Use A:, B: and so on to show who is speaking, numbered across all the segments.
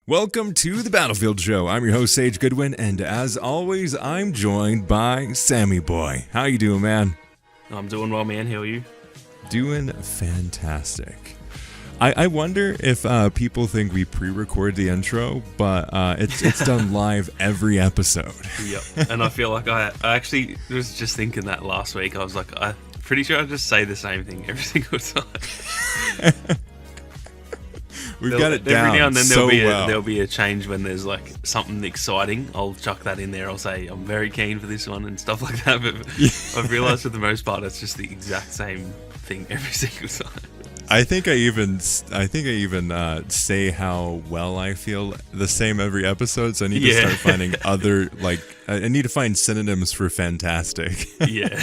A: Welcome to the Battlefield Show. I'm your host, Sage Goodwin, and as always, I'm joined by Sammy Boy. How you doing, man?
B: I'm doing well, man. How are you?
A: Doing fantastic. I wonder if people think we pre-record the intro, but it's done live every episode.
B: Yep. And I feel like I actually was just thinking that last week. I was like, I'm pretty sure I just say the same thing every single time.
A: We've got it down
B: every now and then
A: so well.
B: There'll be a change when there's like something exciting. I'll chuck that in there. I'll say I'm very keen for this one and stuff like that. But I've realised for the most part it's just the exact same thing every single time.
A: I think I even say how well I feel the same every episode. So I need to start finding other I need to find synonyms for fantastic.
B: Yeah.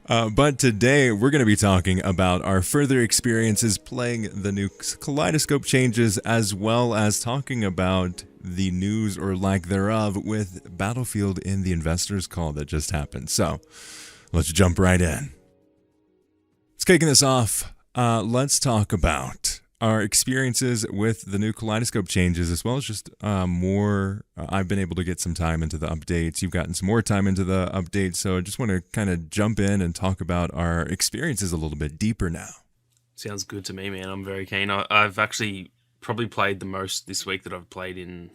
A: But today we're going to be talking about our further experiences playing the new Kaleidoscope changes, as well as talking about the news or lack thereof with Battlefield in the Investors Call that just happened. So let's jump right in. Let's kicking this off. Let's talk about our experiences with the new Kaleidoscope changes, as well as just more. I've been able to get some time into the updates. You've gotten some more time into the updates. So I just want to kind of jump in and talk about our experiences a little bit deeper now.
B: Sounds good to me, man. I'm very keen. I've actually probably played the most this week that I've played in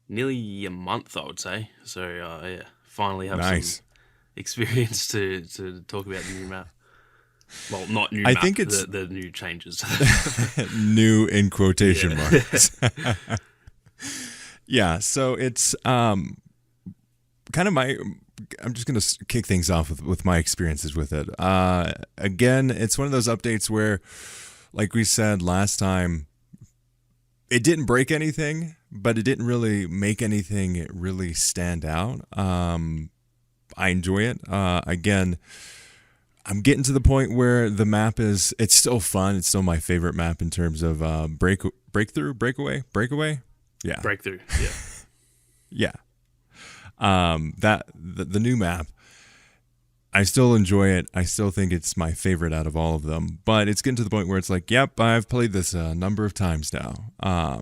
B: nearly a month, I would say. So, yeah, finally have some experience to talk about the new map. Well, not new map, I think it's the new changes.
A: New in quotation marks. Yeah, so it's kind of I'm just going to kick things off with my experiences with it. Again, it's one of those updates where, like we said last time, it didn't break anything, but it didn't really make anything really stand out. I enjoy it. Again, I'm getting to the point where the map it's still fun. It's still my favorite map in terms of breakaway. Yeah.
B: Breakthrough. Yeah.
A: Yeah. The new map, I still enjoy it. I still think it's my favorite out of all of them, but it's getting to the point where it's like, yep, I've played this a number of times now. I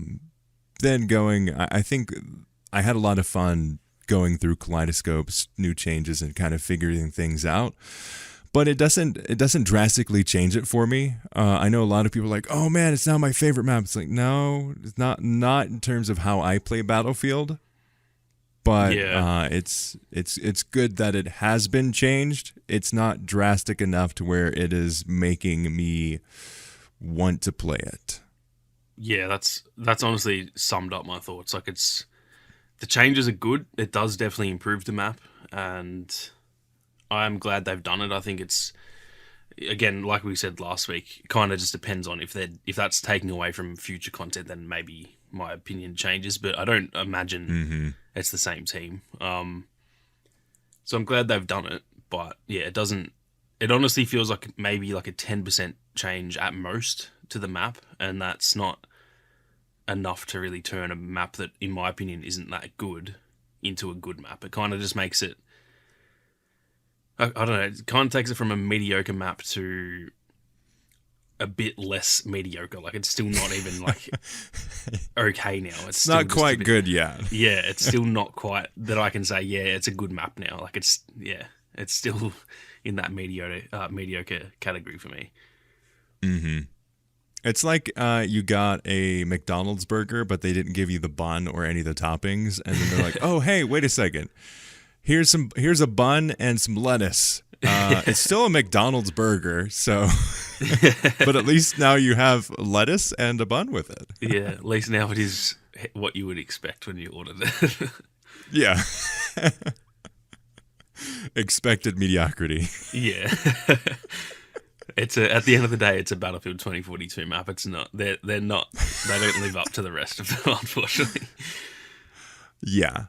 A: think I had a lot of fun going through Kaleidoscope's new changes and kind of figuring things out. But it doesn't drastically change it for me. I know a lot of people are like, oh man, it's now my favorite map. It's like, no, it's not in terms of how I play Battlefield. But it's good that it has been changed. It's not drastic enough to where it is making me want to play it.
B: Yeah, that's honestly summed up my thoughts. Like the changes are good. It does definitely improve the map, and I'm glad they've done it. I think it's, again, like we said last week, it kind of just depends on if that's taking away from future content, then maybe my opinion changes. But I don't imagine it's the same team. So I'm glad they've done it. But yeah, it doesn't. It honestly feels like maybe like a 10% change at most to the map, and that's not enough to really turn a map that, in my opinion, isn't that good into a good map. It kind of just makes it, I don't know, it kind of takes it from a mediocre map to a bit less mediocre. Like, it's still not even, like, okay now.
A: It's not quite good yet.
B: Yeah, it's still not quite that I can say, yeah, it's a good map now. Like, it's still in that mediocre category for me.
A: Mm-hmm. It's like you got a McDonald's burger, but they didn't give you the bun or any of the toppings. And then they're like, oh, hey, wait a second. Here's a bun and some lettuce. It's still a McDonald's burger, so but at least now you have lettuce and a bun with it.
B: Yeah, at least now it is what you would expect when you ordered it.
A: Yeah. Expected mediocrity.
B: Yeah. It's at the end of the day, it's a Battlefield 2042 map. It's not. They don't live up to the rest of them, unfortunately.
A: Yeah.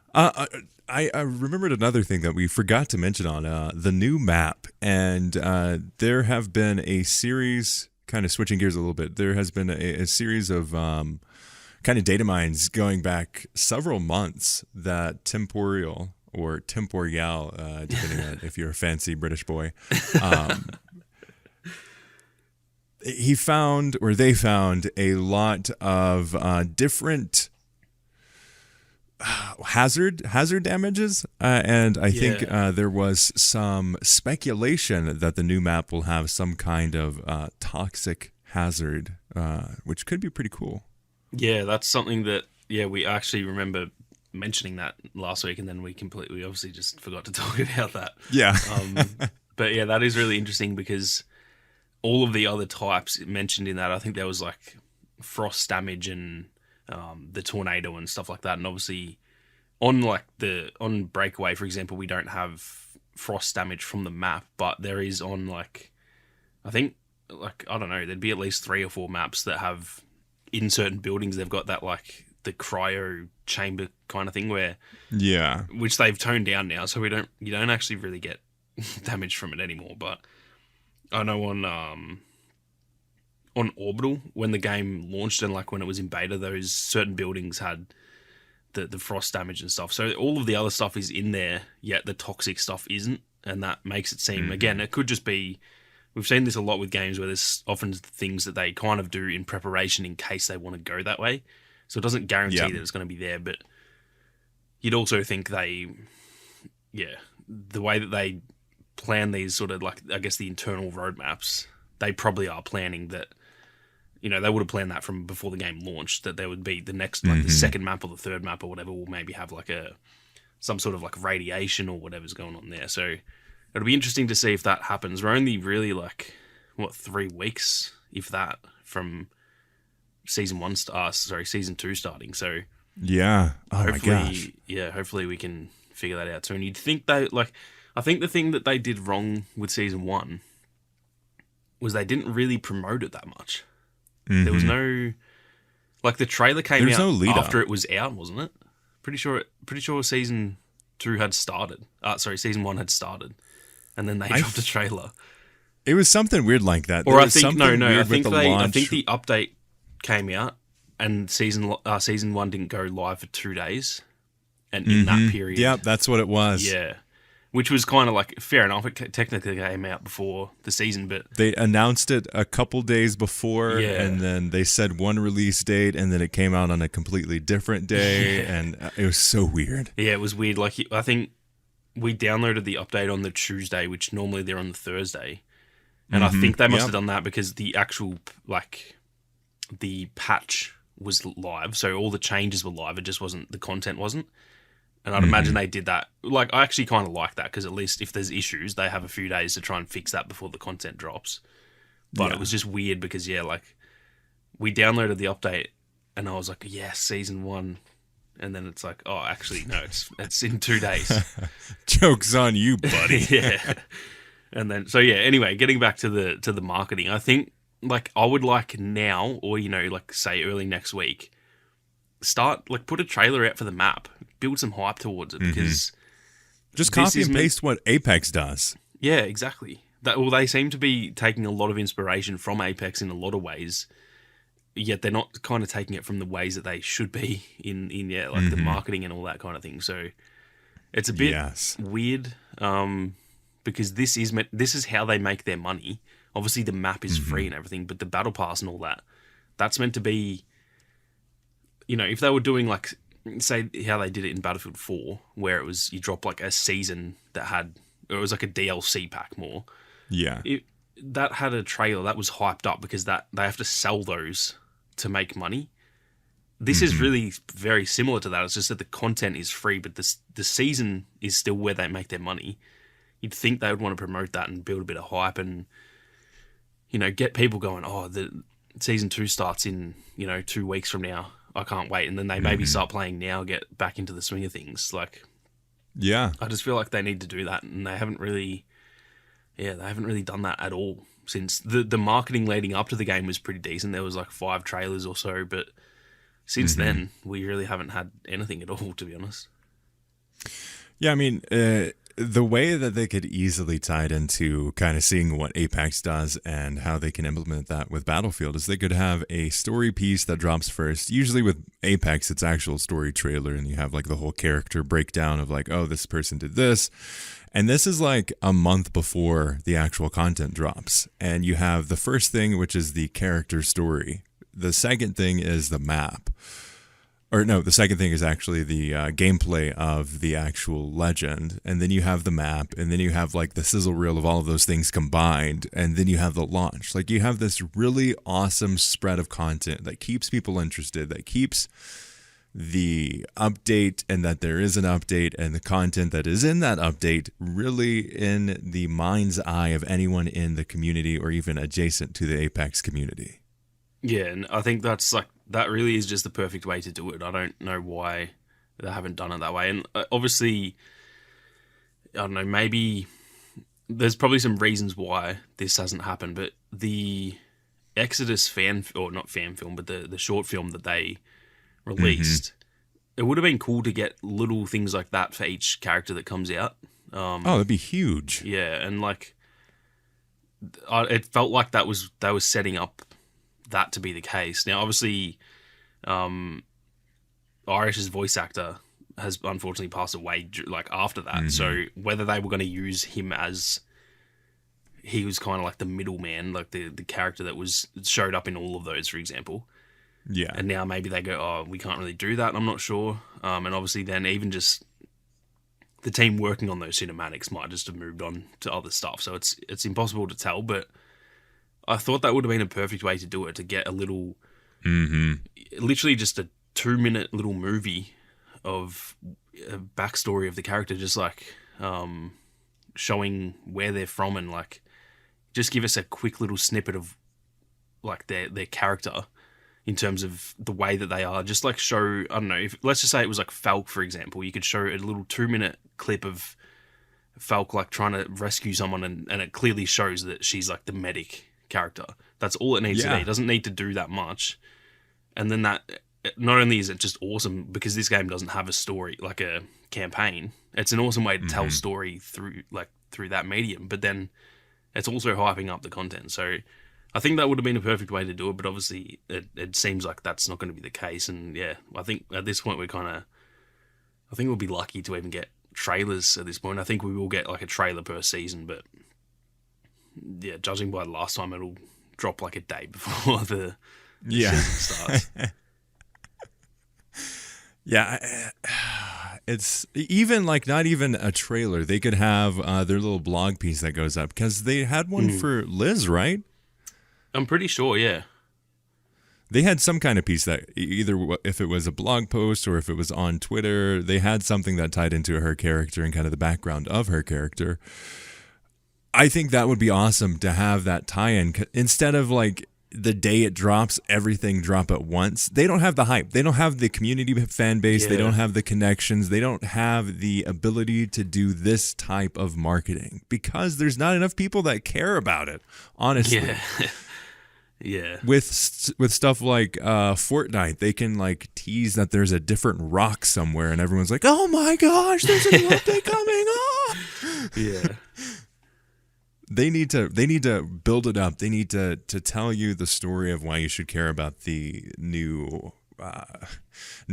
A: I remembered another thing that we forgot to mention on the new map, and there have been a series, kind of switching gears a little bit, there has been a series of kind of data mines going back several months that Temporal, depending on if you're a fancy British boy, he found, or they found, a lot of different hazard damages, and I think
B: Yeah.
A: there was some speculation that the new map will have some kind of toxic hazard, which could be pretty cool.
B: Yeah, that's something that we actually remember mentioning that last week, and then we obviously just forgot to talk about that.
A: Yeah.
B: But yeah, that is really interesting because all of the other types mentioned in that, I think there was like frost damage and the tornado and stuff like that, and obviously on breakaway, for example, we don't have frost damage from the map, but there is on like I think like I don't know, there'd be at least 3 or 4 maps that have in certain buildings they've got that like the cryo chamber kind of thing where
A: Yeah.
B: which they've toned down now, so you don't actually really get damage from it anymore. But I know on Orbital when the game launched and like when it was in beta, those certain buildings had the frost damage and stuff. So all of the other stuff is in there, yet the toxic stuff isn't, and that makes it seem again it could just be. We've seen this a lot with games where there's often things that they kind of do in preparation in case they want to go that way. So it doesn't guarantee that it's going to be there, but you'd also think the way that they plan these sort of like, I guess, the internal roadmaps, they probably are planning that, they would have planned that from before the game launched, that there would be the next, like the second map or the third map or whatever will maybe have like some sort of like radiation or whatever's going on there. So it'll be interesting to see if that happens. We're only really like, 3 weeks, if that, from season 2 starting. So
A: Yeah. Oh my
B: hopefully,
A: gosh.
B: hopefully we can figure that out soon. You'd think I think the thing that they did wrong with season 1 was they didn't really promote it that much. There was no, like the trailer came
A: There's
B: out
A: no lead
B: after
A: up.
B: it was out, wasn't it? Pretty sure season 2 had started. Season 1 had started, and then they dropped a trailer.
A: It was something weird like that.
B: Or
A: There
B: I
A: was
B: think
A: something
B: no, I
A: weird with
B: think
A: the
B: I
A: launch.
B: think the update came out, and season 1 didn't go live for 2 days, and in that period,
A: Yep, that's what it was.
B: yeah, which was kind of like fair enough. It technically came out before the season, but
A: They announced it a couple days before,
B: Yeah.
A: and then they said one release date, and then it came out on a completely different day, and it was so weird.
B: yeah, it was weird. Like I think we downloaded the update on the Tuesday, which normally they're on the Thursday, and I think they must have done that because the actual the patch was live, so all the changes were live. It just wasn't, the content wasn't. And I'd imagine they did that. Like, I actually kind of like that because at least if there's issues, they have a few days to try and fix that before the content drops. But it was just weird because, we downloaded the update and I was like, yes, season 1. And then it's like, oh, actually, no, it's in 2 days.
A: Joke's on you, buddy.
B: Yeah. And then, anyway, getting back to the marketing, I think, I would like now, or, say early next week, put a trailer out for the map, build some hype towards it, because
A: Just
B: this
A: copy
B: is
A: and paste what Apex does.
B: yeah, exactly. They seem to be taking a lot of inspiration from Apex in a lot of ways, yet they're not kind of taking it from the ways that they should be in the marketing and all that kind of thing. So it's a bit weird, because this is how they make their money. Obviously, the map is free and everything, but the battle pass and all that's meant to be, if they were doing say how they did it in Battlefield 4, where it was you drop a season it was like a DLC pack more.
A: Yeah.
B: That had a trailer that was hyped up because they have to sell those to make money. This is really very similar to that. It's just that the content is free, but the season is still where they make their money. You'd think they would want to promote that and build a bit of hype and, get people going, oh, the season 2 starts in, 2 weeks from now. I can't wait. And then they maybe start playing now, get back into the swing of things.
A: Yeah.
B: I just feel like they need to do that, and they haven't really done that at all since the marketing leading up to the game was pretty decent. There was 5 trailers or so, but since then we really haven't had anything at all, to be honest.
A: Yeah, I mean, the way that they could easily tie it into kind of seeing what Apex does and how they can implement that with Battlefield is they could have a story piece that drops first. Usually with Apex, it's actual story trailer, and you have like the whole character breakdown of like, oh, this person did this. And this is like a month before the actual content drops. And you have the first thing, which is the character story. The second thing is the map. Or no, the second thing is actually the gameplay of the actual legend. And then you have the map, and then you have like the sizzle reel of all of those things combined. And then you have the launch. Like you have this really awesome spread of content that keeps people interested, that keeps the update, and that there is an update, and the content that is in that update really in the mind's eye of anyone in the community or even adjacent to the Apex community.
B: Yeah, and I think that's like, that really is just the perfect way to do it. I don't know why they haven't done it that way. And obviously, I don't know, maybe there's probably some reasons why this hasn't happened, but the Exodus not fan film, but the short film that they released, it would have been cool to get little things like that for each character that comes out.
A: Oh, that'd be huge.
B: Yeah, and like, it felt like they was setting up that to be the case. Now, obviously, Irish's voice actor has unfortunately passed away like after that. So whether they were going to use him as, he was kind of like the middleman, like the character that showed up in all of those, for example.
A: Yeah.
B: And now maybe they go, oh, we can't really do that. I'm not sure. And obviously then even just the team working on those cinematics might just have moved on to other stuff. So it's impossible to tell, but I thought that would have been a perfect way to do it, to get a little, literally just a 2-minute little movie of a backstory of the character, just like showing where they're from, and like just give us a quick little snippet of like their character in terms of the way that they are. Just like show, I don't know, let's just say it was like Falk, for example. You could show a little 2-minute clip of Falk like trying to rescue someone, and it clearly shows that she's like the medic character. That's all it needs to be. It doesn't need to do that much. And then that, not only is it just awesome because this game doesn't have a story, like a campaign, it's an awesome way to tell story through that medium, but then it's also hyping up the content. So I think that would have been a perfect way to do it, but obviously it seems like that's not going to be the case. And yeah, I think at this point I think we'll be lucky to even get trailers at this point. I think we will get like a trailer per season, but yeah, judging by the last time, it'll drop like a day before the season starts.
A: Yeah, it's even like not even a trailer. They could have their little blog piece that goes up, because they had one for Liz, right?
B: I'm pretty sure, yeah.
A: They had some kind of piece that either if it was a blog post or if it was on Twitter, they had something that tied into her character and kind of the background of her character. I think that would be awesome to have that tie-in, instead of like the day it drops, everything drop at once. They don't have the hype. They don't have the community fan base. Yeah. They don't have the connections. They don't have the ability to do this type of marketing because there's not enough people that care about it, honestly.
B: Yeah. Yeah.
A: With stuff like Fortnite, they can like tease that there's a different rock somewhere and everyone's like, oh my gosh, there's a new update coming on.
B: Yeah.
A: They need to build it up. They need to tell you the story of why you should care about the new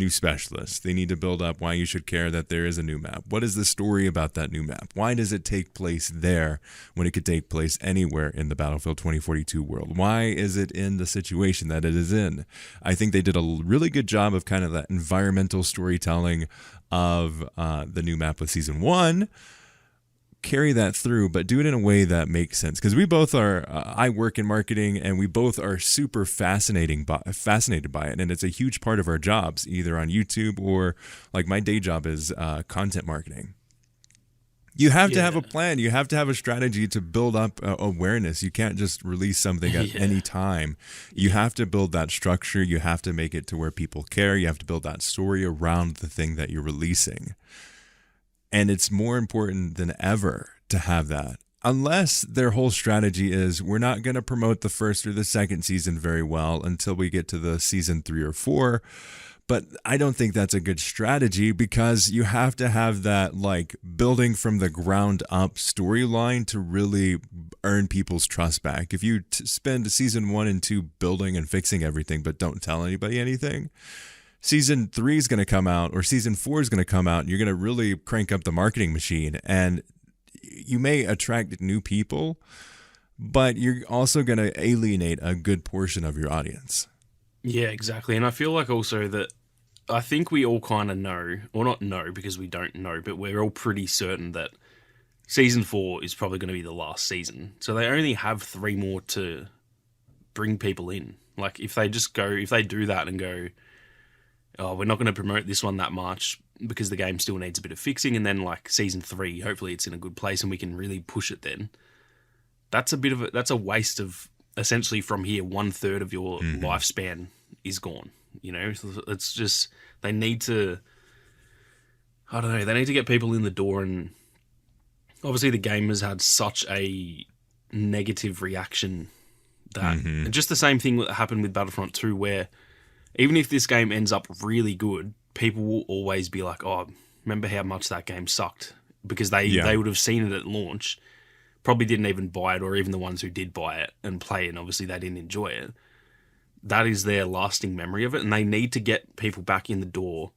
A: specialist. They need to build up why you should care that there is a new map. What is the story about that new map? Why does it take place there when it could take place anywhere in the Battlefield 2042 world? Why is it in the situation that it is in? I think they did a really good job of kind of that environmental storytelling of the new map with Season 1. Carry that through, but do it in a way that makes sense. Because we both are, I work in marketing, and we both are super fascinated by it, and it's a huge part of our jobs, either on YouTube or like my day job is content marketing. You have to have a plan. You have to have a strategy to build up awareness. You can't just release something at any time. You have to build that structure. You have to make it to where people care. You have to build that story around the thing that you're releasing. And it's more important than ever to have that. unless their whole strategy is we're not going to promote the first or the second season very well until we get to the season 3 or 4. But I don't think that's a good strategy, because you have to have that like building from the ground up storyline to really earn people's trust back. If you spend season 1 and 2 building and fixing everything but don't tell anybody anything, season 3 is going to come out, or season 4 is going to come out, and you're going to really crank up the marketing machine, and you may attract new people, but you're also going to alienate a good portion of your audience.
B: Yeah, exactly. And I feel like also that I think we all kind of know, or not know because we don't know, but we're all pretty certain that season 4 is probably going to be the last season. So they only have 3 more to bring people in. Like if they do that and go, oh, we're not going to promote this one that much because the game still needs a bit of fixing, and then like season 3, hopefully it's in a good place and we can really push it then. That's a waste of essentially from here 1/3 of your lifespan is gone. You know, it's just they need to get people in the door, and obviously the game has had such a negative reaction that and just the same thing that happened with Battlefront 2, where even if this game ends up really good, people will always be like, oh, remember how much that game sucked, because they would have seen it at launch, probably didn't even buy it, or even the ones who did buy it and play it, and obviously they didn't enjoy it. That is their lasting memory of it, and they need to get people back in the door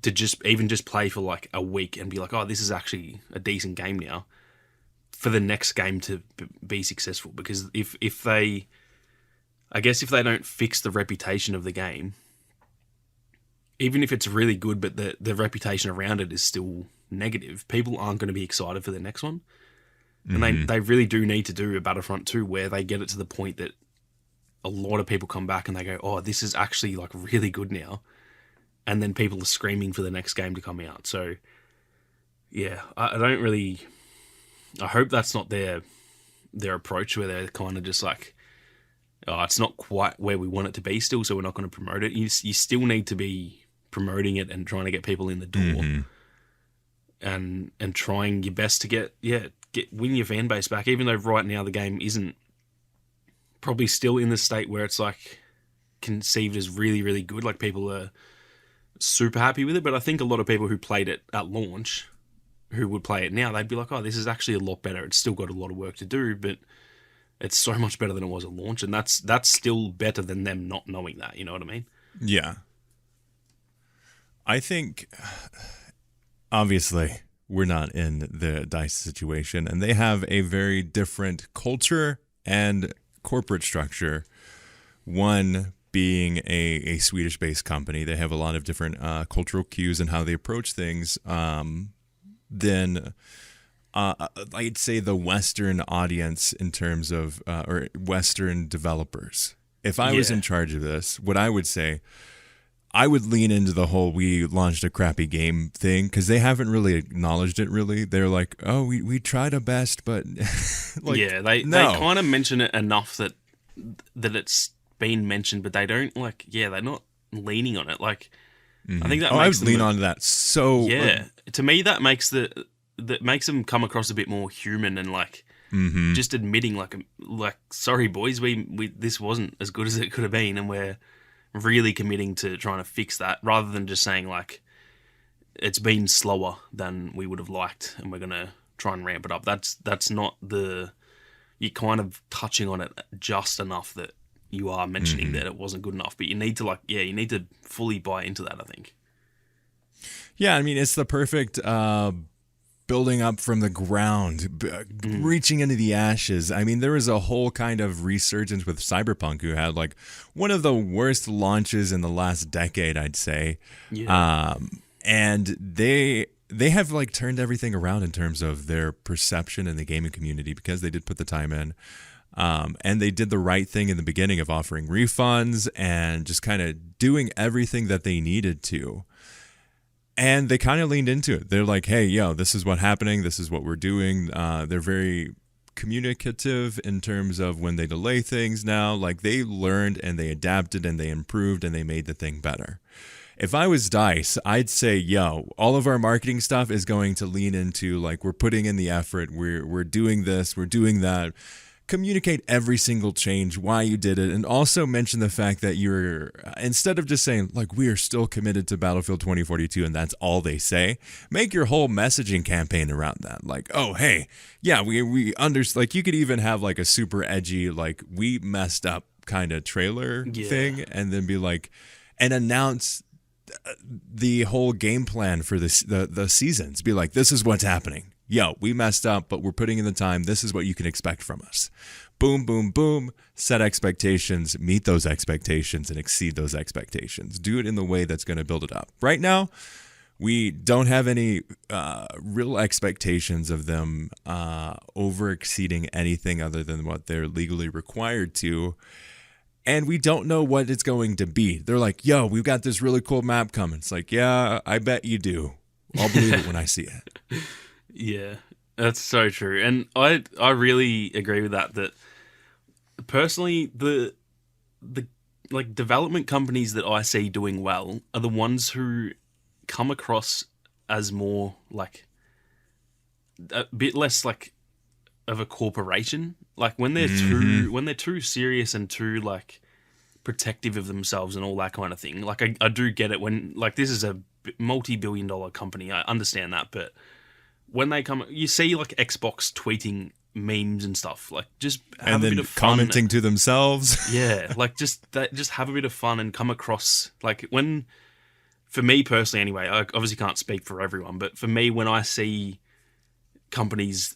B: to just play for like a week and be like, oh, this is actually a decent game now, for the next game to be successful. Because if they don't fix the reputation of the game, even if it's really good, but the reputation around it is still negative, people aren't going to be excited for the next one. And they really do need to do a Battlefront 2 where they get it to the point that a lot of people come back and they go, oh, this is actually like really good now. And then people are screaming for the next game to come out. So, yeah, I hope that's not their approach, where they're kind of just like, oh, it's not quite where we want it to be still, so we're not going to promote it. You still need to be promoting it and trying to get people in the door, and trying your best to win your fan base back, even though right now the game isn't probably still in the state where it's like conceived as really, really good. Like people are super happy with it, but I think a lot of people who played it at launch, who would play it now, they'd be like, oh, this is actually a lot better. It's still got a lot of work to do, but it's so much better than it was at launch, and that's still better than them not knowing that. You know what I mean?
A: Yeah. I think, obviously, we're not in the DICE situation, and they have a very different culture and corporate structure. One being a Swedish-based company, they have a lot of different cultural cues and how they approach things than I'd say the Western audience in terms of or Western developers. If I was in charge of this, what I would say, I would lean into the whole we launched a crappy game thing, because they haven't really acknowledged it really. They're like, oh, we tried our best, but like,
B: they kind of mention it enough that it's been mentioned, but they don't they're not leaning on it. Like, I think that makes
A: I would lean on that. So
B: to me, that makes them come across a bit more human and like just admitting like sorry boys, we this wasn't as good as it could have been, and we're really committing to trying to fix that, rather than just saying like it's been slower than we would have liked and we're gonna try and ramp it up. That's not you're kind of touching on it just enough that you are mentioning that it wasn't good enough, but you need to you need to fully buy into that, I think.
A: Yeah, I mean, it's the perfect building up from the ground, reaching into the ashes. I mean, there was a whole kind of resurgence with Cyberpunk, who had like one of the worst launches in the last decade, I'd say. Yeah. And they have like turned everything around in terms of their perception in the gaming community, because they did put the time in. And they did the right thing in the beginning of offering refunds and just kind of doing everything that they needed to. And they kind of leaned into it. They're like, hey, this is what's happening. This is what we're doing. They're very communicative in terms of when they delay things now. Like, they learned and they adapted and they improved and they made the thing better. if I was DICE, I'd say, yo, all of our marketing stuff is going to lean into like we're putting in the effort, we're doing this, we're doing that. Communicate every single change, why you did it, and also mention the fact that you're, instead of just saying like we are still committed to Battlefield 2042 and that's all they say, make your whole messaging campaign around that. Like, oh hey, yeah, we like you could even have like a super edgy like we messed up kind of trailer thing, and then be like, and announce the whole game plan for this the seasons. Be like, this is what's happening. Yo, we messed up, but we're putting in the time. This is what you can expect from us. Boom, boom, boom. Set expectations, meet those expectations, and exceed those expectations. Do it in the way that's going to build it up. Right now, we don't have any real expectations of them over exceeding anything other than what they're legally required to. And we don't know what it's going to be. They're like, yo, we've got this really cool map coming. It's like, yeah, I bet you do. I'll believe it when I see it.
B: Yeah, that's so true. And I really agree with that. That personally, the like development companies that I see doing well are the ones who come across as more like a bit less like of a corporation. Like when they're too serious and too like protective of themselves and all that kind of thing. Like I do get it when like this is a multi-billion-dollar company. I understand that, but when they come, you see like Xbox tweeting memes and stuff, like just have a bit of fun.
A: Commenting to themselves.
B: Yeah, like just have a bit of fun and come across like when, for me personally anyway, I obviously can't speak for everyone, but for me, when I see companies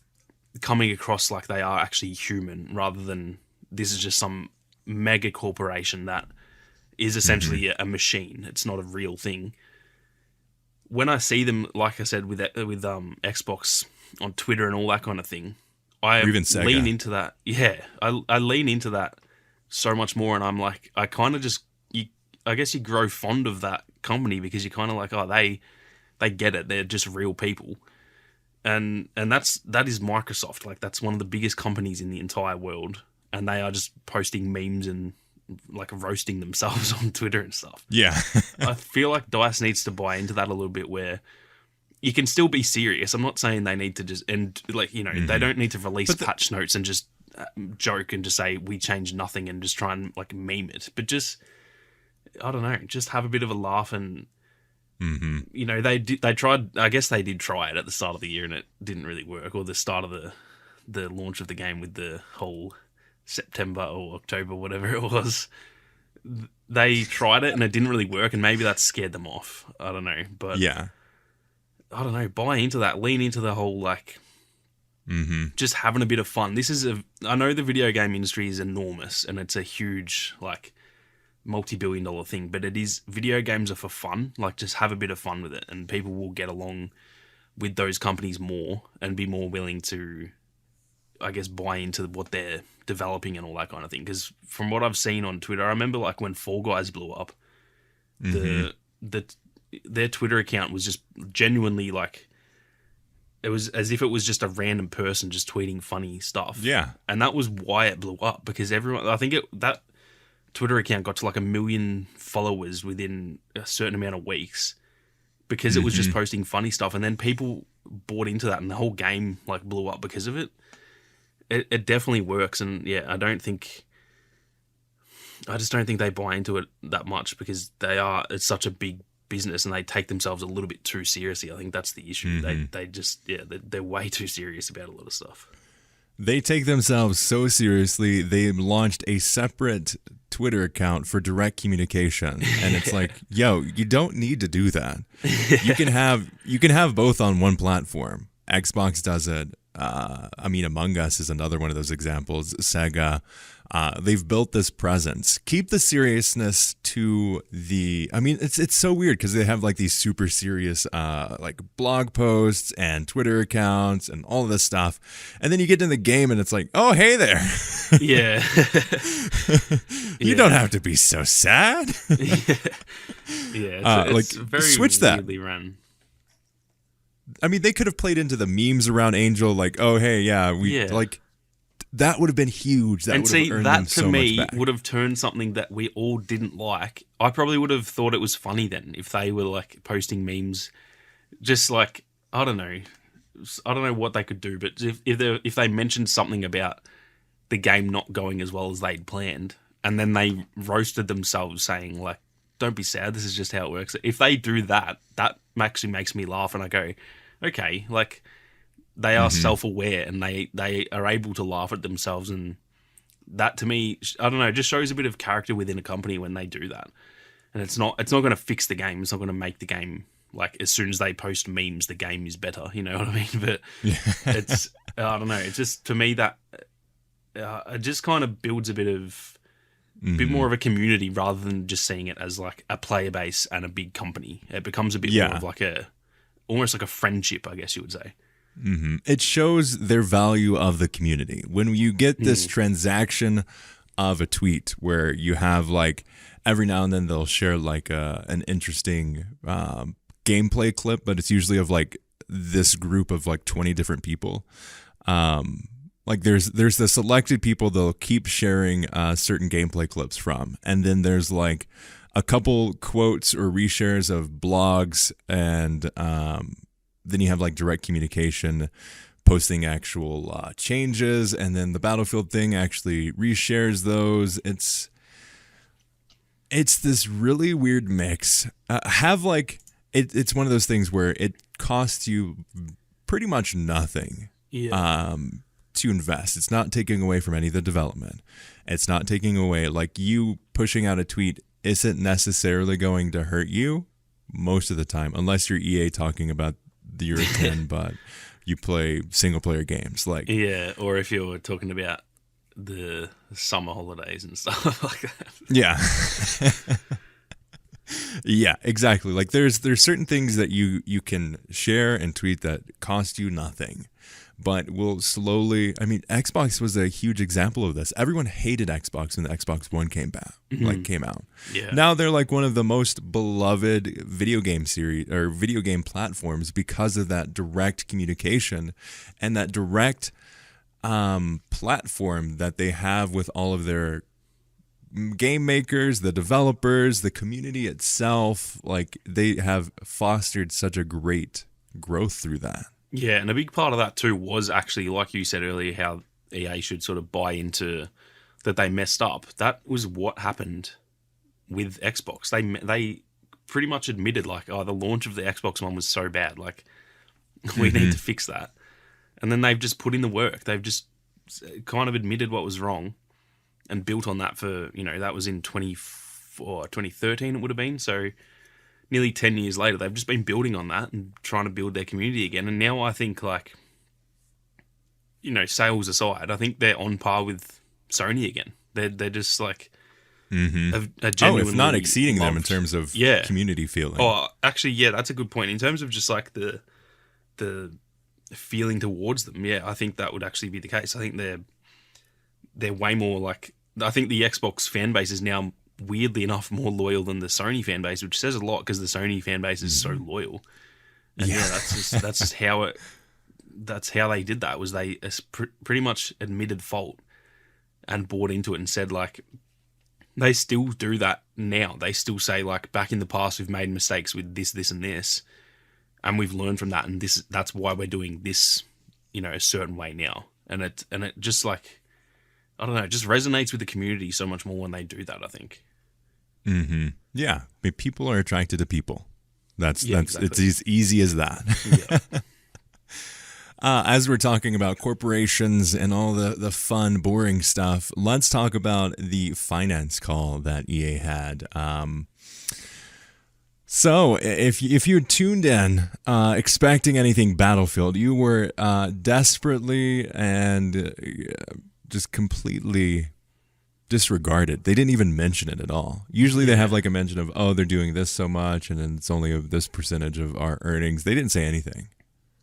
B: coming across like they are actually human rather than this is just some mega corporation that is essentially a machine, it's not a real thing. When I see them, like I said, with Xbox on Twitter and all that kind of thing, I lean into that. Yeah, I lean into that so much more, and I'm like, I kind of just, I guess you grow fond of that company because you're kind of like, oh, they get it. They're just real people, and that is Microsoft. Like that's one of the biggest companies in the entire world, and they are just posting memes and like roasting themselves on Twitter and stuff.
A: Yeah.
B: I feel like DICE needs to buy into that a little bit where you can still be serious. I'm not saying they need to just, and like, you know, they don't need to release patch notes and just joke and just say we changed nothing and just try and like meme it. But just, I don't know, just have a bit of a laugh and, you know, they tried, I guess they did try it at the start of the year and it didn't really work, or the start of the launch of the game with the whole September or October, whatever it was. They tried it and it didn't really work, and maybe that scared them off. I don't know, but
A: yeah,
B: I don't know. Buy into that, lean into the whole like, just having a bit of fun. I know the video game industry is enormous and it's a huge like multi-billion-dollar thing, but video games are for fun. Like just have a bit of fun with it, and people will get along with those companies more and be more willing to, I guess, buy into what they're developing and all that kind of thing. Because from what I've seen on Twitter, I remember like when Fall Guys blew up, their Twitter account was just genuinely like, it was as if it was just a random person just tweeting funny stuff.
A: Yeah.
B: And that was why it blew up, because I think that Twitter account got to like 1 million followers within a certain amount of weeks because it was just posting funny stuff. And then people bought into that and the whole game like blew up because of it. It definitely works, and yeah, I just don't think they buy into it that much because it's such a big business and they take themselves a little bit too seriously. I think that's the issue. They're way too serious about a lot of stuff.
A: They take themselves so seriously, they launched a separate Twitter account for direct communication, and it's like, yo, you don't need to do that. You can have both on one platform. Xbox does it. Among Us is another one of those examples. Sega, they've built this presence. Keep the seriousness to it's so weird because they have like these super serious like blog posts and Twitter accounts and all of this stuff, and then you get in the game and it's like, oh hey there,
B: yeah,
A: you don't have to be so sad.
B: It's very
A: switch that.
B: weirdly run.
A: I mean, they could have played into the memes around Angel, like, oh, hey, yeah, like, That would have been huge. That
B: And
A: would
B: see,
A: have earned them
B: that to
A: so much
B: me
A: back.
B: would have turned something that we all didn't like. I probably would have thought it was funny then if they were like posting memes, just like I don't know what they could do, but if they mentioned something about the game not going as well as they'd planned, and then they roasted themselves saying like, "Don't be sad, this is just how it works." If they do that, that actually makes me laugh, and I go, "Okay, like they are self-aware and they are able to laugh at themselves." And that to me, I don't know, just shows a bit of character within a company when they do that. And it's not going to fix the game. It's not going to make the game like as soon as they post memes, the game is better. You know what I mean? But it's I don't know. It's just to me that it just kind of builds a bit more of a community rather than just seeing it as like a player base and a big company. It becomes a bit more of like almost like a friendship, I guess you would say.
A: It shows their value of the community. When you get this transaction of a tweet where you have like every now and then they'll share like an interesting gameplay clip, but it's usually of like this group of like 20 different people. Like there's the selected people they'll keep sharing certain gameplay clips from, and then there's like a couple quotes or reshares of blogs, and then you have like direct communication posting actual changes, and then the Battlefield thing actually reshares those. It's this really weird mix. It's one of those things where it costs you pretty much nothing to invest. It's not taking away from any of the development. It's not taking away, like you pushing out a tweet isn't necessarily going to hurt you most of the time, unless you're EA talking about the European, but you play single player games. Like
B: or if you're talking about the summer holidays and stuff like that.
A: Yeah. Yeah, exactly. Like there's certain things that you can share and tweet that cost you nothing, but will slowly. I mean, Xbox was a huge example of this. Everyone hated Xbox when the Xbox One came out.
B: Yeah.
A: Now they're like one of the most beloved video game series or video game platforms because of that direct communication and that direct platform that they have with all of their game makers, the developers, the community itself. Like they have fostered such a great growth through that.
B: Yeah, and a big part of that too was actually, like you said earlier, how EA should sort of buy into that they messed up. That was what happened with Xbox. They pretty much admitted like, oh, the launch of the Xbox One was so bad. Like we need to fix that. And then they've just put in the work. They've just kind of admitted what was wrong and built on that for, that was in 2013 it would have been. So nearly 10 years later, they've just been building on that and trying to build their community again. And now I think like, sales aside, I think they're on par with Sony again. They're just like a genuinely
A: if not exceeding
B: loved,
A: them in terms of community feeling.
B: Oh, actually, yeah, that's a good point. In terms of just like the feeling towards them, yeah, I think that would actually be the case. I think they're way more like, I think the Xbox fan base is now weirdly enough more loyal than the Sony fan base, which says a lot because the Sony fan base is so loyal. And that's just how that's how they did that. Was they pretty much admitted fault and bought into it and said like they still do that now. They still say like back in the past we've made mistakes with this, this, and this, and we've learned from that, and that's why we're doing this, a certain way now. And it just like, I don't know, it just resonates with the community so much more when they do that, I think.
A: Yeah. I mean, people are attracted to people.
B: Exactly.
A: It's as easy as that.
B: Yeah.
A: As we're talking about corporations and all the fun, boring stuff, let's talk about the finance call that EA had. So if you tuned in expecting anything Battlefield, you were desperately and just completely disregarded. They didn't even mention it at all. Usually they have like a mention of, oh, they're doing this so much and then it's only of this percentage of our earnings. They didn't say anything.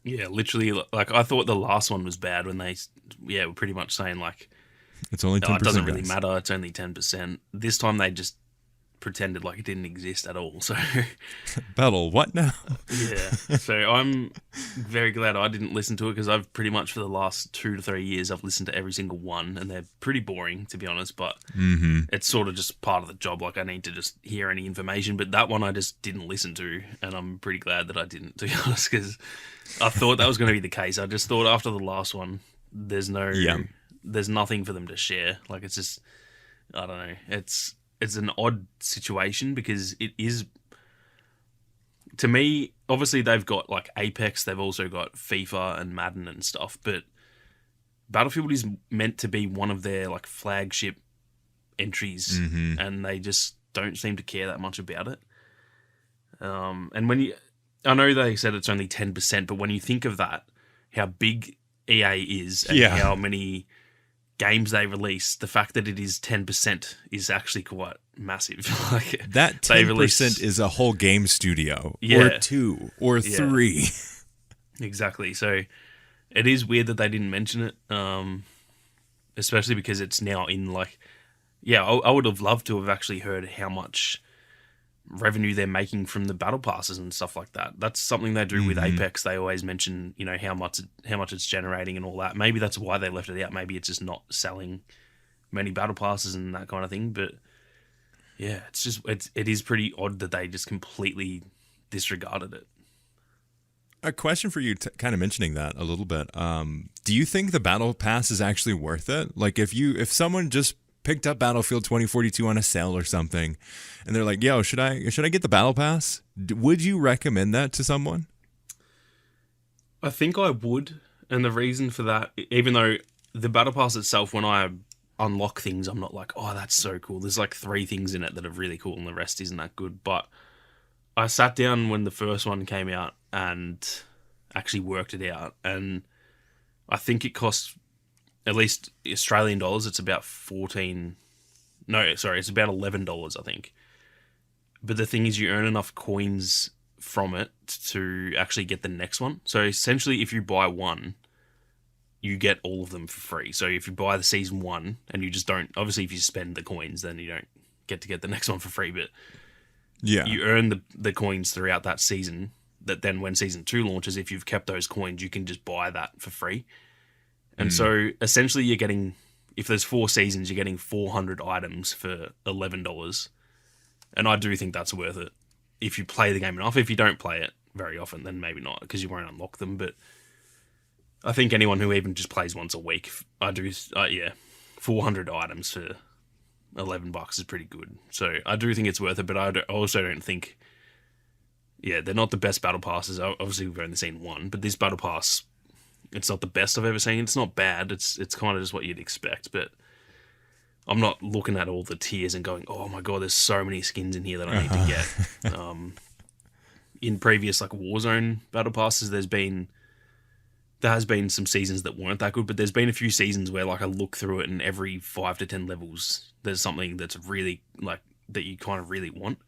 B: Yeah, literally, like I thought the last one was bad when they were pretty much saying like,
A: it's only 10%.
B: It doesn't really matter, it's only 10%. This time they just pretended like it didn't exist at all. So
A: Battle, what now?
B: yeah, so I'm very glad I didn't listen to it, because I've pretty much for the last 2 to 3 years I've listened to every single one, and they're pretty boring, to be honest. But it's sort of just part of the job. Like, I need to just hear any information, but that one I just didn't listen to, and I'm pretty glad that I didn't, to be honest, because I thought that was going to be the case. I just thought after the last one, there's nothing for them to share. Like, it's just, I don't know. It's an odd situation, because it is, to me, obviously they've got like Apex, they've also got FIFA and Madden and stuff, but Battlefield is meant to be one of their like flagship entries, and they just don't seem to care that much about it. And I know they said it's only 10%, but when you think of that, how big EA is and how many games they release, the fact that it is 10% is actually quite massive. Like,
A: that 10% is a whole game studio, or 2 or 3.
B: Exactly. So it is weird that they didn't mention it, especially because it's now in like, I would have loved to have actually heard how much revenue they're making from the battle passes and stuff like that. That's something they do with Apex. They always mention, how much it's generating and all that. Maybe that's why they left it out. Maybe it's just not selling many battle passes and that kind of thing. But yeah, it is pretty odd that they just completely disregarded it.
A: A question for you, kind of mentioning that a little bit. Do you think the battle pass is actually worth it? Like, if someone just picked up Battlefield 2042 on a sale or something, and they're like, "Yo, should I get the battle pass?" Would you recommend that to someone?
B: I think I would, and the reason for that, even though the battle pass itself, when I unlock things, I'm not like, "Oh, that's so cool." There's like 3 things in it that are really cool, and the rest isn't that good. But I sat down when the first one came out and actually worked it out, and I think it costs, at least Australian dollars, it's about it's about $11, I think. But the thing is, you earn enough coins from it to actually get the next one. So essentially, if you buy one, you get all of them for free. So if you buy the season 1 and you just don't, obviously if you spend the coins, then you don't get to get the next one for free. But you earn the coins throughout that season, that then when season 2 launches, if you've kept those coins, you can just buy that for free. And so essentially you're getting, if there's 4 seasons, you're getting 400 items for $11. And I do think that's worth it if you play the game enough. If you don't play it very often, then maybe not, because you won't unlock them. But I think anyone who even just plays once a week, 400 items for $11 is pretty good. So I do think it's worth it, but I also don't think, they're not the best battle passes. Obviously, we've only seen one, but this battle pass, it's not the best I've ever seen. It's not bad. It's kind of just what you'd expect, but I'm not looking at all the tiers and going, "Oh my god, there's so many skins in here that I need to get." In previous like Warzone battle passes, there has been some seasons that weren't that good, but there's been a few seasons where like I look through it and every 5 to 10 levels, there's something that's really like that you kind of really want.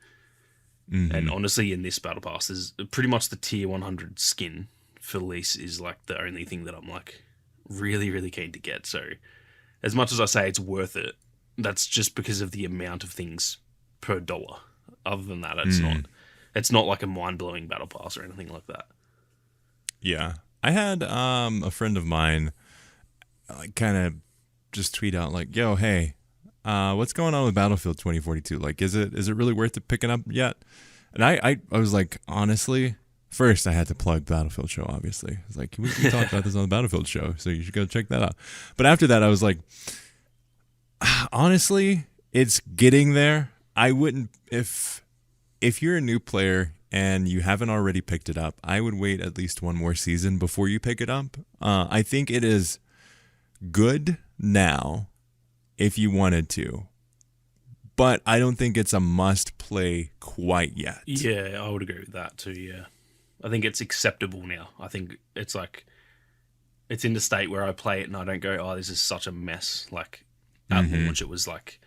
B: And honestly, in this battle pass, there's pretty much the tier 100 skin for lease is like the only thing that I'm like really, really keen to get. So as much as I say it's worth it, that's just because of the amount of things per dollar. Other than that, it's not like a mind-blowing battle pass or anything like that.
A: Yeah. I had a friend of mine kind of just tweet out like, "Yo, hey, what's going on with Battlefield 2042? Like, is it really worth it picking up yet?" And I was like, honestly, first I had to plug Battlefield Show, obviously. I was like, we talked about this on the Battlefield Show, so you should go check that out. But after that, I was like, honestly, it's getting there. I wouldn't, if you're a new player and you haven't already picked it up, I would wait at least one more season before you pick it up. I think it is good now if you wanted to, but I don't think it's a must play quite yet.
B: Yeah, I would agree with that too, yeah. I think it's acceptable now. I think it's like, it's in the state where I play it and I don't go, "Oh, this is such a mess." Like, at launch, it was like,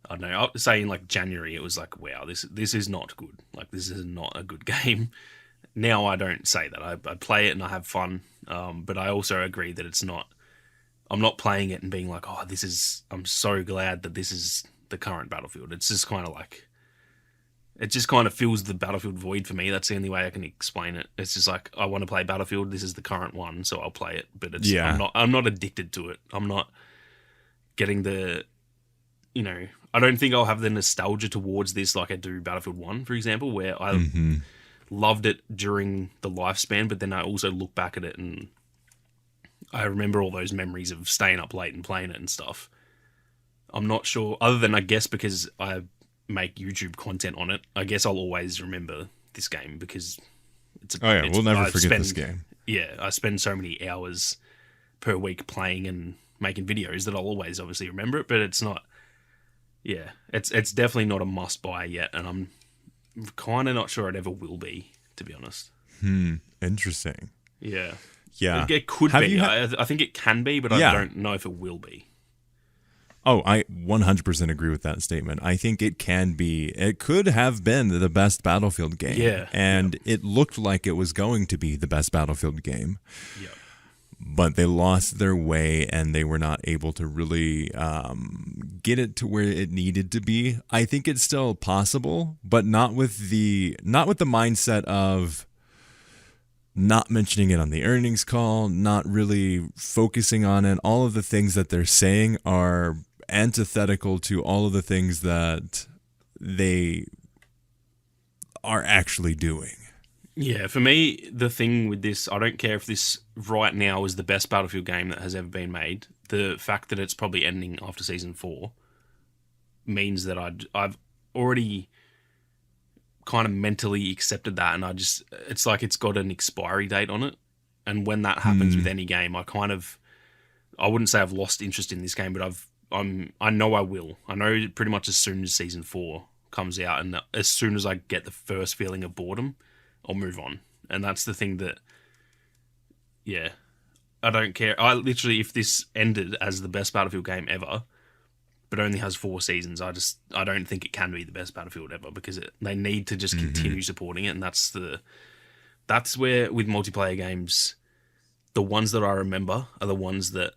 B: I don't know, I'll say in like January, it was like, "Wow, this is not good. Like, this is not a good game." Now I don't say that. I play it and I have fun, but I also agree that it's not, I'm not playing it and being like, "Oh, I'm so glad that this is the current Battlefield." It's just kind of like, It just kind of fills the Battlefield void for me. That's the only way I can explain it. It's just like, I want to play Battlefield. This is the current one, so I'll play it. But I'm not addicted to it. I'm not getting the, I don't think I'll have the nostalgia towards this like I do Battlefield 1, for example, where I loved it during the lifespan, but then I also look back at it and I remember all those memories of staying up late and playing it and stuff. I'm not sure, other than I guess because I make YouTube content on it, I guess I'll always remember this game because
A: we'll never forget this game.
B: Yeah, I spend so many hours per week playing and making videos that I'll always obviously remember it, but it's not, it's definitely not a must buy yet, and I'm kind of not sure it ever will be, to be honest.
A: Interesting.
B: Yeah. It
A: could
B: be. I think it can be, but I don't know if it will be.
A: Oh, I 100% agree with that statement. I think it can be. It could have been the best Battlefield game.
B: Yeah.
A: And it looked like it was going to be the best Battlefield game.
B: Yeah.
A: But they lost their way and they were not able to really get it to where it needed to be. I think it's still possible, but not with the mindset of not mentioning it on the earnings call, not really focusing on it. All of the things that they're saying are antithetical to all of the things that they are actually doing.
B: Yeah, for me, the thing with this, I don't care if this right now is the best Battlefield game that has ever been made. The fact that it's probably ending after Season 4 means that I've already kind of mentally accepted that, and it's like it's got an expiry date on it. And when that happens with any game, I wouldn't say I've lost interest in this game, but I know I will. I know pretty much as soon as Season 4 comes out, and as soon as I get the first feeling of boredom, I'll move on. And that's the thing that, I don't care. I literally, if this ended as the best Battlefield game ever, but only has 4 seasons, I don't think it can be the best Battlefield ever, because they need to just continue supporting it. And that's where, with multiplayer games, the ones that I remember are the ones that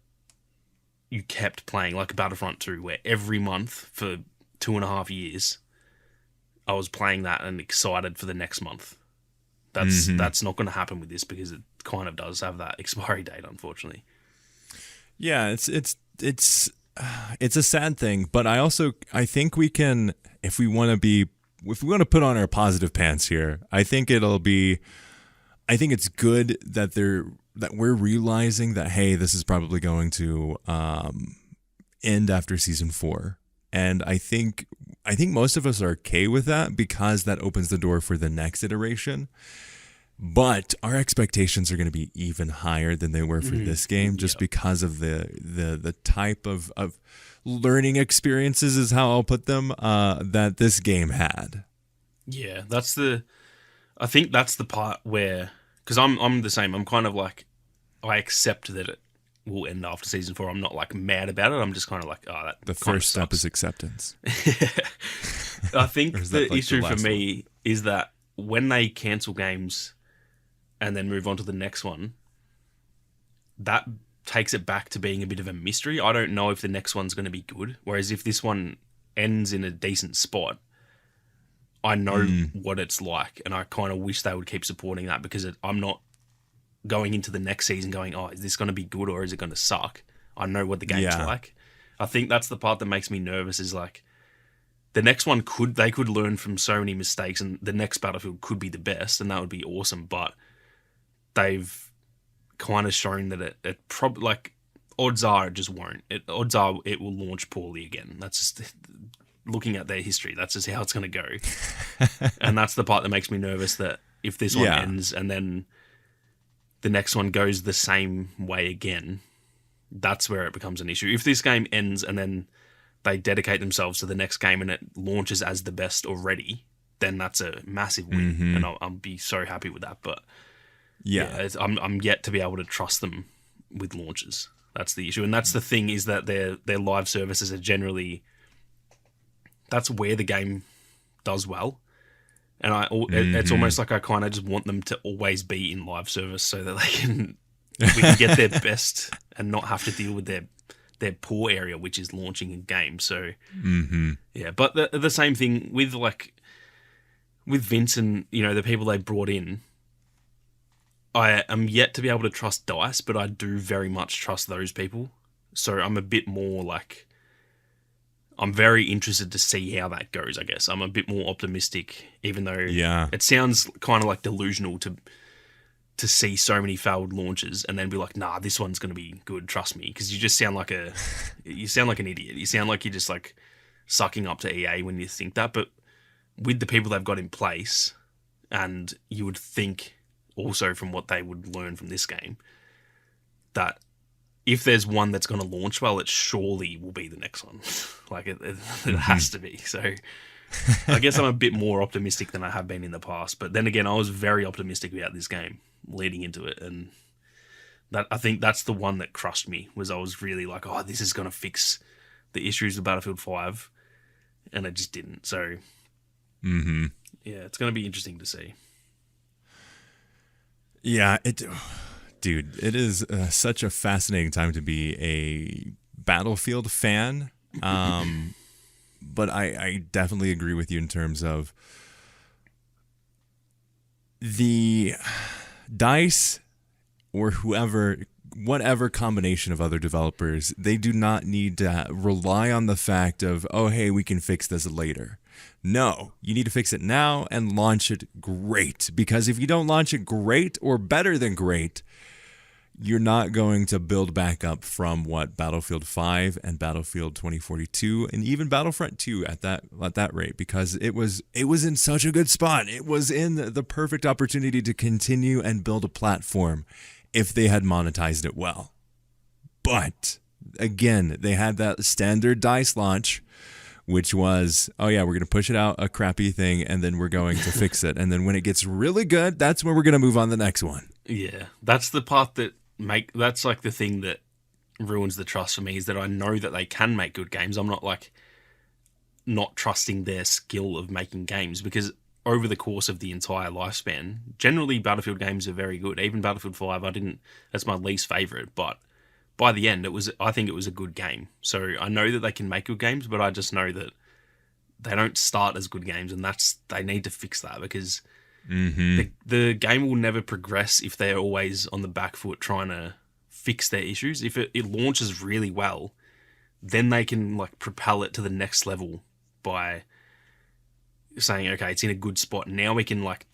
B: you kept playing, like Battlefront 2, where every month for 2.5 years, I was playing that and excited for the next month. That's not going to happen with this, because it kind of does have that expiry date, unfortunately.
A: Yeah, it's a sad thing, but I think we can, if we want to put on our positive pants here, I think it's good that we're realizing that, hey, this is probably going to end after Season 4. And I think most of us are okay with that, because that opens the door for the next iteration. But our expectations are going to be even higher than they were for this game, just because of the type of learning experiences, is how I'll put them, that this game had.
B: Yeah, I think that's the part where, because I'm the same. I'm kind of like, I accept that it will end after Season 4. I'm not like mad about it. I'm just kind of like, that
A: the first step is acceptance.
B: I think the issue for me is that when they cancel games and then move on to the next one, that takes it back to being a bit of a mystery. I don't know if the next one's going to be good. Whereas if this one ends in a decent spot, I know what it's like, and I kind of wish they would keep supporting that, because I'm not going into the next season going, is this going to be good or is it going to suck? I know what the game's like. I think that's the part that makes me nervous, is like, the next one they could learn from so many mistakes, and the next Battlefield could be the best, and that would be awesome. But they've kind of shown that it probably, like, odds are it just won't. Odds are it will launch poorly again. That's just, looking at their history, that's just how it's going to go. And that's the part that makes me nervous, that if this one ends and then the next one goes the same way again, that's where it becomes an issue. If this game ends and then they dedicate themselves to the next game and it launches as the best already, then that's a massive win, and I'll be so happy with that. But I'm yet to be able to trust them with launches. That's the issue, and that's the thing, is that their live services are generally, that's where the game does well. And it's almost like I kind of just want them to always be in live service, so that we can get their best and not have to deal with their poor area, which is launching a game. So but the same thing with, like, with Vince and, the people they brought in, I am yet to be able to trust DICE, but I do very much trust those people. So I'm a bit more like, I'm very interested to see how that goes, I guess. I'm a bit more optimistic, even though it sounds kind of like delusional to see so many failed launches and then be like, nah, this one's going to be good, trust me. Because you just sound like you sound like an idiot. You sound like you're just like sucking up to EA when you think that. But with the people they've got in place, and you would think also from what they would learn from this game, that if there's one that's going to launch well, it surely will be the next one. Like it has to be. So I guess I'm a bit more optimistic than I have been in the past. But then again, I was very optimistic about this game leading into it, and that I think that's the one that crushed me. Was I was really like, oh, this is going to fix the issues of Battlefield 5, and it just didn't. So yeah, it's going to be interesting to see.
A: Yeah, dude, it is such a fascinating time to be a Battlefield fan. But I definitely agree with you in terms of the DICE or whatever combination of other developers, they do not need to rely on the fact of, oh, hey, we can fix this later. No, you need to fix it now and launch it great. Because if you don't launch it great or better than great, you're not going to build back up from what Battlefield 5 and Battlefield 2042 and even Battlefront 2 at that rate, because it was in such a good spot. It was in the perfect opportunity to continue and build a platform if they had monetized it well. But again, they had that standard DICE launch, which was, oh yeah, we're going to push it out a crappy thing and then we're going to fix it. And then when it gets really good, that's when we're going to move on to the next one.
B: Yeah, that's the part that's like the thing that ruins the trust for me, is that I know that they can make good games. I'm not like not trusting their skill of making games, because over the course of the entire lifespan, generally Battlefield games are very good. Even Battlefield 5, that's my least favorite, but by the end, I think it was a good game. So I know that they can make good games, but I just know that they don't start as good games, and they need to fix that, because the game will never progress if they're always on the back foot trying to fix their issues. If it launches really well, then they can like propel it to the next level by saying, okay, it's in a good spot. Now we can like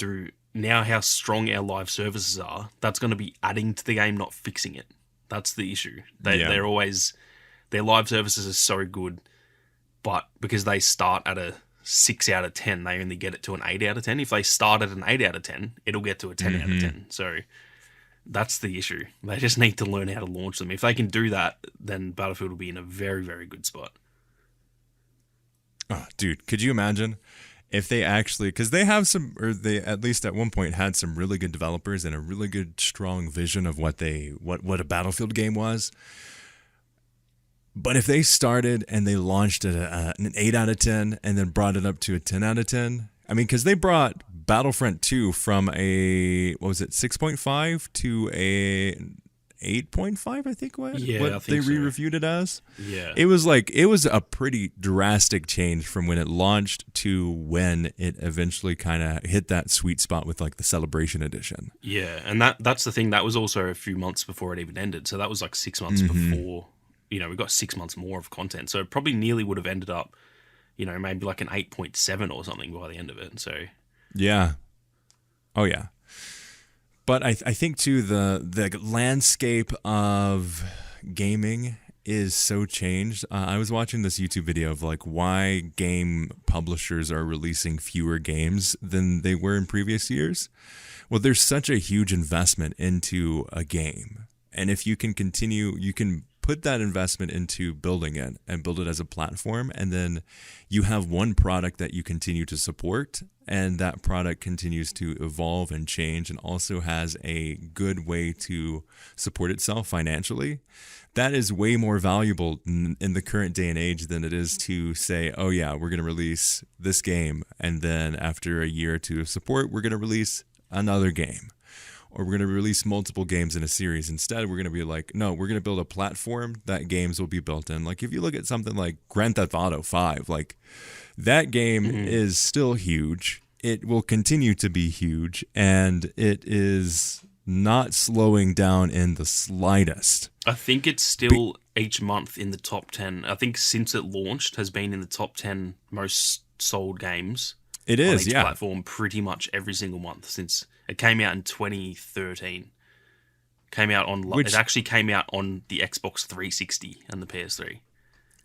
B: now how strong our live services are, that's going to be adding to the game, not fixing it. That's the issue. They're always, their live services are so good, but because they start at a 6 out of 10, they only get it to an 8 out of 10. If they start at an 8 out of 10, it'll get to a 10 out of 10. So that's the issue. They just need to learn how to launch them. If they can do that, then Battlefield will be in a very, very good spot.
A: Oh, dude, could you imagine if they actually, because they have some, or they at least at one point had some really good developers and a really good, strong vision of what a Battlefield game was. But if they started and they launched it at an 8 out of 10 and then brought it up to a 10 out of 10, I mean, because they brought Battlefront 2 from a, 6.5 to a 8.5, I think what
B: I think
A: they
B: so.
A: re-reviewed it as.
B: Yeah.
A: It was a pretty drastic change from when it launched to when it eventually kind of hit that sweet spot with like the Celebration Edition.
B: Yeah, and that's the thing. That was also a few months before it even ended. So that was like 6 months before, we got 6 months more of content. So it probably nearly would have ended up, maybe like an 8.7 or something by the end of it. So
A: yeah. Oh yeah. But I think too the landscape of gaming is so changed. I was watching this YouTube video of like why game publishers are releasing fewer games than they were in previous years. Well, there's such a huge investment into a game, and if you can continue, you can put that investment into building it and build it as a platform, and then you have one product that you continue to support, and that product continues to evolve and change and also has a good way to support itself financially. That is way more valuable in the current day and age than it is to say, oh yeah, we're going to release this game, and then after a year or two of support, we're going to release another game. Or we're going to release multiple games in a series. Instead, we're going to be like, no, we're going to build a platform that games will be built in. Like if you look at something like Grand Theft Auto 5, like that game is still huge. it will continue to be huge, and it is not slowing down in the slightest.
B: I think it's still each month in the top 10. I think since it launched has been in the top 10 most sold games.
A: It is,
B: on each platform pretty much every single month since it came out in 2013. It actually came out on the Xbox 360 and the PS3.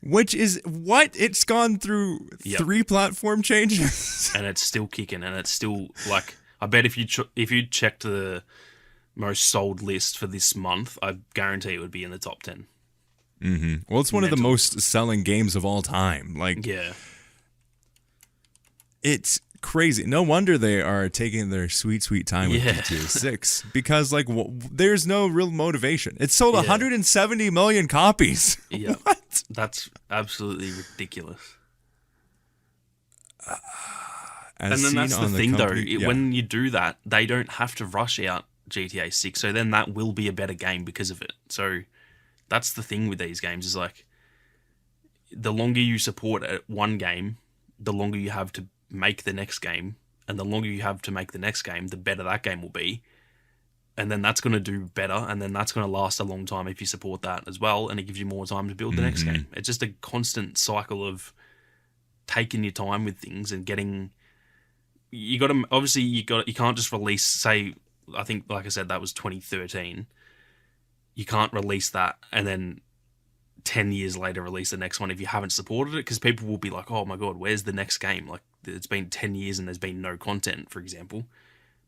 A: Which is what? It's gone through 3 platform changes?
B: And it's still kicking, and it's still, like, I bet if you checked the most sold list for this month, I guarantee it would be in the top 10.
A: Mm-hmm. Well, it's one of the most selling games of all time. Like,
B: yeah.
A: It's crazy. No wonder they are taking their sweet, sweet time with GTA 6 because, like, there's no real motivation. It sold 170 million copies.
B: Yeah,
A: what?
B: That's absolutely ridiculous.
A: And
B: then that's the thing, though. When you do that, they don't have to rush out GTA 6, so then that will be a better game because of it. So that's the thing with these games is, like, the longer you support one game, the longer you have to make the next game, and the longer you have to make the next game, the better that game will be, and then that's going to do better, and then that's going to last a long time if you support that as well, and it gives you more time to build the next game. It's just a constant cycle of taking your time with things and getting. You can't just release, say, I think, like I said, that was 2013. You can't release that and then 10 years later release the next one if you haven't supported it, because people will be like, oh my god, where's the next game? Like, it's been 10 years and there's been no content, for example,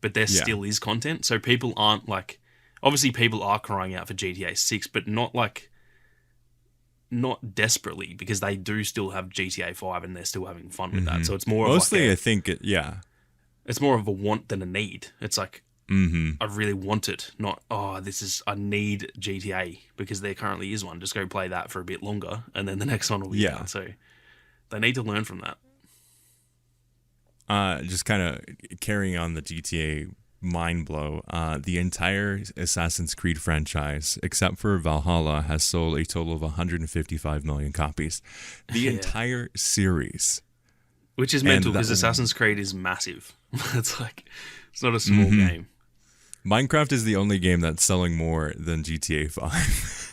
B: but there still is content. So people aren't, like, obviously people are crying out for GTA 6, but not desperately, because they do still have GTA 5 and they're still having fun with that. So it's more
A: mostly,
B: of like
A: I think
B: it's more of a want than a need. It's like, I really want it, not, I need GTA, because there currently is one. Just go play that for a bit longer, and then the next one will be out. So they need to learn from that.
A: Just kind of carrying on the GTA mind blow, the entire Assassin's Creed franchise, except for Valhalla, has sold a total of 155 million copies. The entire series.
B: Which is mental, because Assassin's Creed is massive. It's it's not a small game.
A: Minecraft is the only game that's selling more than GTA 5.